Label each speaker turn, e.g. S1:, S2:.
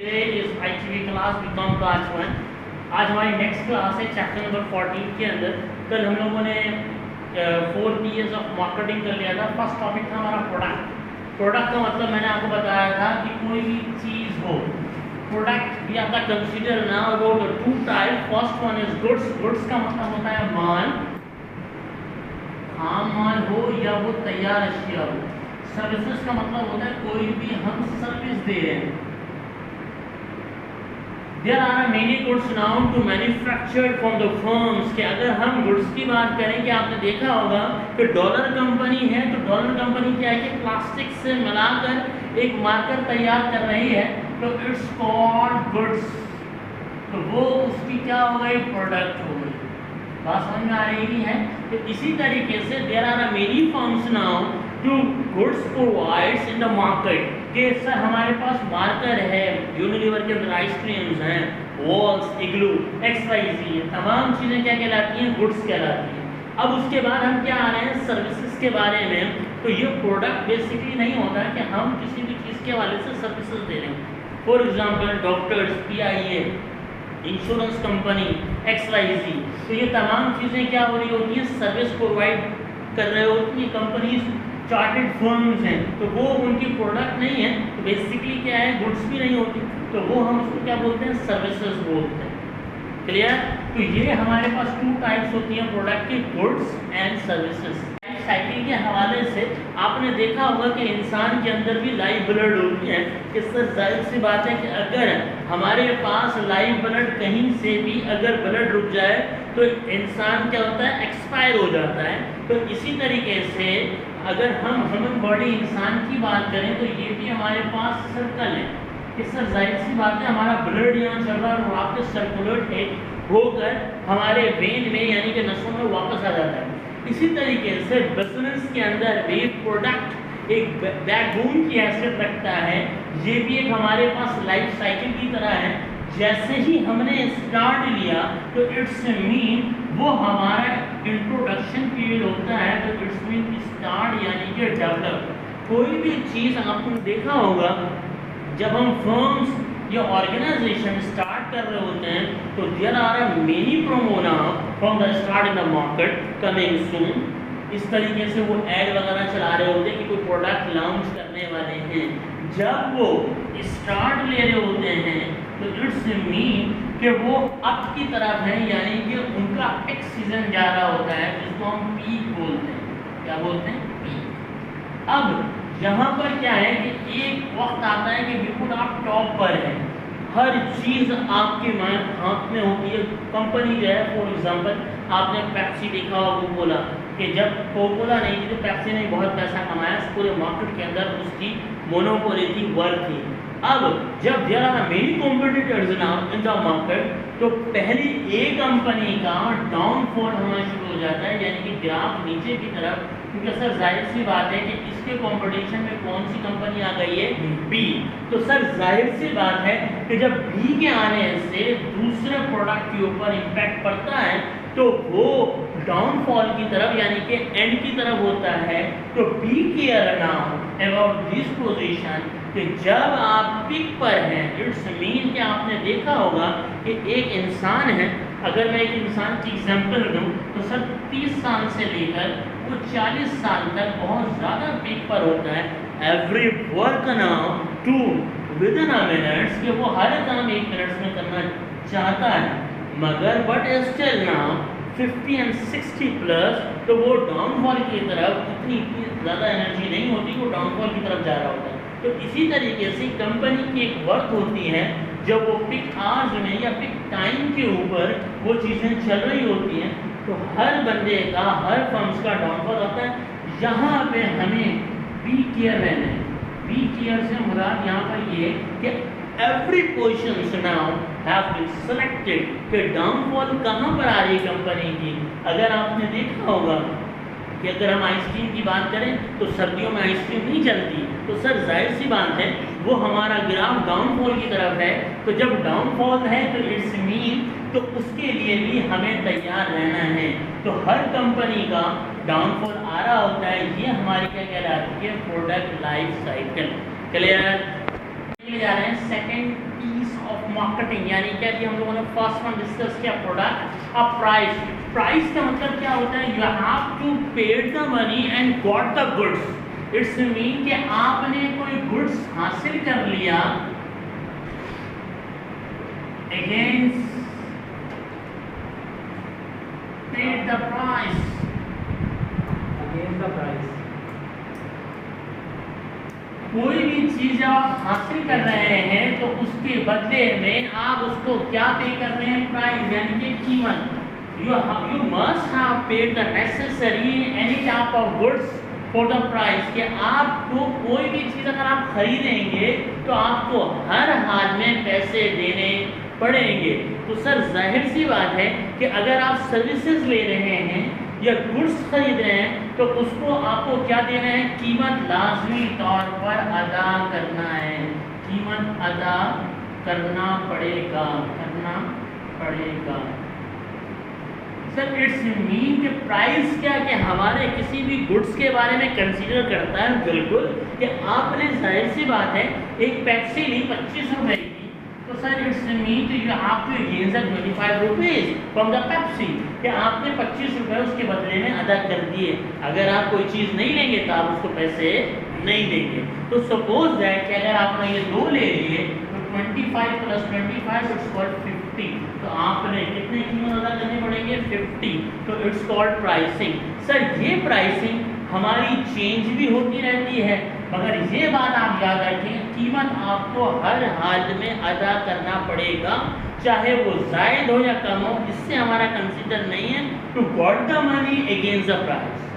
S1: Today is ITV class BCom class 1. आज हमारी next class है चैप्टर नंबर 14 के अंदर. कल हम लोगों ने 4 P's ऑफ मार्केटिंग कर लिया था. फर्स्ट टॉपिक था हमारा प्रोडक्ट. प्रोडक्ट का मतलब मैंने आपको बताया था कि कोई भी चीज़ हो. प्रोडक्ट भी आपका कंसीडर ना about two type. First one is goods. Goods का मतलब होता है माल, आम माल हो या वो तैयार अशिया हो. सर्विसेज का मतलब होता है कोई भी हम सर्विस दे रहे हैं. There are many goods now to manufactured from the firms. कि अगर हम गुड्स की बात करें कि आपने देखा होगा कि डॉलर कंपनी है, तो डॉलर कंपनी क्या है कि प्लास्टिक से मिलाकर एक मार्कर तैयार कर रही है, तो इट्स कॉल्ड गुड्स. तो वो उसकी क्या हो गई, प्रोडक्ट हो गई. बात समझ में आ रही है. तो इसी तरीके से there are many firms now to goods provides in the market. कि सर हमारे पास मार्कर है, यूनिलीवर के अंदर आइसक्रीम्स हैं, वॉल्स, इग्लू, XYZ, तमाम चीज़ें क्या कहलाती हैं, गुड्स कहलाती हैं. अब उसके बाद हम क्या आ रहे हैं, सर्विसेज के बारे में. तो ये प्रोडक्ट बेसिकली नहीं होता कि हम किसी भी चीज़ के हवाले से सर्विसेज दे रहे हैं. For example doctors, PIA, insurance company, XYZ. तो ये तमाम चीज़ें क्या हो रही होती हैं, सर्विस प्रोवाइड कर रहे होती हैं. कंपनीज चार्टेड फर्म्स हैं, तो वो उनकी प्रोडक्ट नहीं है, तो बेसिकली क्या है, गुड्स भी नहीं होती, तो वो हम उसको क्या बोलते हैं, सर्विसेज बोलते हैं. क्लियर. तो ये हमारे पास 2 टाइप्स होती हैं प्रोडक्ट की, गुड्स एंड सर्विसेज. साइकिल के हवाले से आपने देखा होगा कि इंसान के अंदर भी लाइव ब्लड होती है. इससे जाहिर सी बात है कि अगर हमारे पास लाइव ब्लड कहीं से भी अगर ब्लड रुक जाए तो इंसान क्या होता है, एक्सपायर हो जाता है. तो इसी तरीके से अगर हम ह्यूमन बॉडी इंसान की बात करें तो ये भी हमारे पास सर्कल है. इससे जाहिर सी बात है हमारा ब्लड यहाँ चल रहा है और आपके सर्कुलेट होकर हमारे वेन में यानी कि नसों में वापस आ जाता है. इसी तरीके से बिजनेस के अंदर भी प्रोडक्ट एक बैकबोन की हैसियत रखता है. ये भी एक हमारे पास लाइफ साइकिल की तरह है. जैसे ही हमने स्टार्ट लिया तो इट्स मीन वो हमारा इंट्रोडक्शन पीरियड होता है. तो इट्स मीन स्टार्ट यानी कि डेवलप. कोई भी चीज़ आपने देखा होगा जब हम फर्म्स या ऑर्गेनाइजेशन स्टार्ट कर रहे होते हैं तो there are many promo now from the start in the market coming soon. इस तरीके से वो ऐड वगैरह चला रहे होते हैं कि कोई प्रोडक्ट लॉन्च करने वाले हैं. जब वो स्टार्ट ले रहे होते हैं तो इट्स मीन कि वो अप की तरफ है, यानी कि उनका एक सीजन जा रहा होता है जिसको हम पीक बोलते हैं. क्या बोलते हैं, पीक. अब यहाँ पर क्या है कि एक वक्त आता है कि बिल्कुल आप टॉप पर हैं, हर चीज़ आपके हाथ में होती है. कंपनी जो है, फॉर एग्जांपल आपने पेप्सी देखा होगा, कोला, कि जब कोकोला नहीं थी तो पेप्सी ने बहुत पैसा कमाया. पूरे मार्केट के अंदर उसकी मोनोपोली थी, वर्थ थी. अब जब there are many competitors now in the market तो पहली एक कंपनी का डाउनफॉल होना शुरू हो जाता है, यानी कि ग्राफ नीचे की तरफ. क्योंकि सर जाहिर सी बात है कि इसके कंपटीशन में कौन सी कंपनी आ गई है, बी. तो सर जाहिर सी बात है कि जब बी के आने से दूसरे प्रोडक्ट के ऊपर इम्पैक्ट पड़ता है तो वो डाउनफॉल की तरफ यानी कि एंड की तरफ होता है. तो be care now about this position कि जब आप पिक पर हैं, इट्स मीन कि आपने देखा होगा कि एक इंसान है. अगर मैं एक इंसान की एग्जांपल दूं तो सर 30 साल से लेकर वो 40 साल तक बहुत ज़्यादा पिक पर होता है. Every work now to within a minutes कि वो हर काम 1 मिनट में करना चाहता है, मगर but still now 50 and 60 plus तो वो डाउनफॉल की तरफ इतनी ज़्यादा एनर्जी नहीं होती, वो डाउनफॉल की तरफ जा रहा होता है. तो इसी तरीके से कंपनी की एक वर्थ होती है जब वो पिक आवर्स में या पिक टाइम के ऊपर वो चीज़ें चल रही होती हैं. तो हर बंदे का, हर फर्म्स का डाउनफॉल होता है. यहाँ पे हमें बी केयर रहना है. बी केयर से मुराद यहाँ पर ये कि every position now have been selected कि डाउनफॉल कहाँ पर आ रही है कंपनी की. अगर आपने देखा होगा कि अगर हम आइसक्रीम की बात करें तो सर्दियों में आइसक्रीम नहीं चलती, तो सर जाहिर सी बात है वो हमारा ग्राफ डाउनफॉल की तरफ है. तो जब डाउनफॉल है तो इट्स मीन तो उसके लिए भी हमें तैयार रहना है. तो हर कंपनी का डाउनफॉल आ रहा होता है. ये हमारी क्या कहलाती है, प्रोडक्ट लाइफ साइकिल. क्लियर. جا رہے ہیں سیکنڈ پیس آف مارکیٹنگ، یعنی کیا کہ ہم لوگوں نے فرسٹ ون ڈسکس کیا پروڈکٹ اب پرائس. پرائس کا مطلب کیا ہوتا ہے؟ You have to paid the money and got the goods. It's مین کہ آپ نے کوئی گڈس حاصل کر لیا against paid the price.
S2: Against the price.
S1: کوئی بھی چیز آپ حاصل کر رہے ہیں تو اس کے بدلے میں آپ اس کو کیا پے کر رہے ہیں؟ پرائز، یعنی کہ قیمت. You must have paid the necessary any type of goods for the price. کہ آپ کو کوئی بھی چیز اگر آپ خریدیں گے تو آپ کو ہر حال میں پیسے دینے پڑیں گے. تو سر ظاہر سی بات ہے کہ اگر آپ سروسز لے رہے ہیں یا گڈس خرید رہے ہیں تو اس کو آپ کو کیا دینا ہے؟ قیمت لازمی طور پر ادا کرنا ہے. قیمت ادا کرنا پڑے گا، کرنا پڑے گا. سر اٹس مین کہ پرائز کیا کہ ہمارے کسی بھی گڈس کے بارے میں کنسیڈر کرتا ہے بالکل کہ آپ نے ظاہر سی بات ہے ایک پیپسی لی 25 روپے کی، تو سر اٹس مین کہ you have to against 25 rupees from the Pepsi, کہ آپ نے 25 روپے اس کے بدلے میں ادا کر دیے. اگر آپ کوئی چیز نہیں لیں گے تو آپ اس کو پیسے نہیں دیں گے. تو سپوز دیٹ کہ اگر آپ نے یہ 2 لے لیے تو 25 + 25 اٹس کالڈ 50. تو آپ نے کتنے قیمت ادا کرنے پڑیں گے؟ 50. تو اٹس کالڈ پرائسنگ. سر یہ پرائسنگ ہماری چینج بھی ہوتی رہتی ہے، مگر یہ بات آپ یاد رکھیں قیمت آپ کو ہر حال میں ادا کرنا پڑے گا، چاہے وہ زائد ہو یا کم ہو. اس سے ہمارا کنسیڈر نہیں ہے to got the money against the price.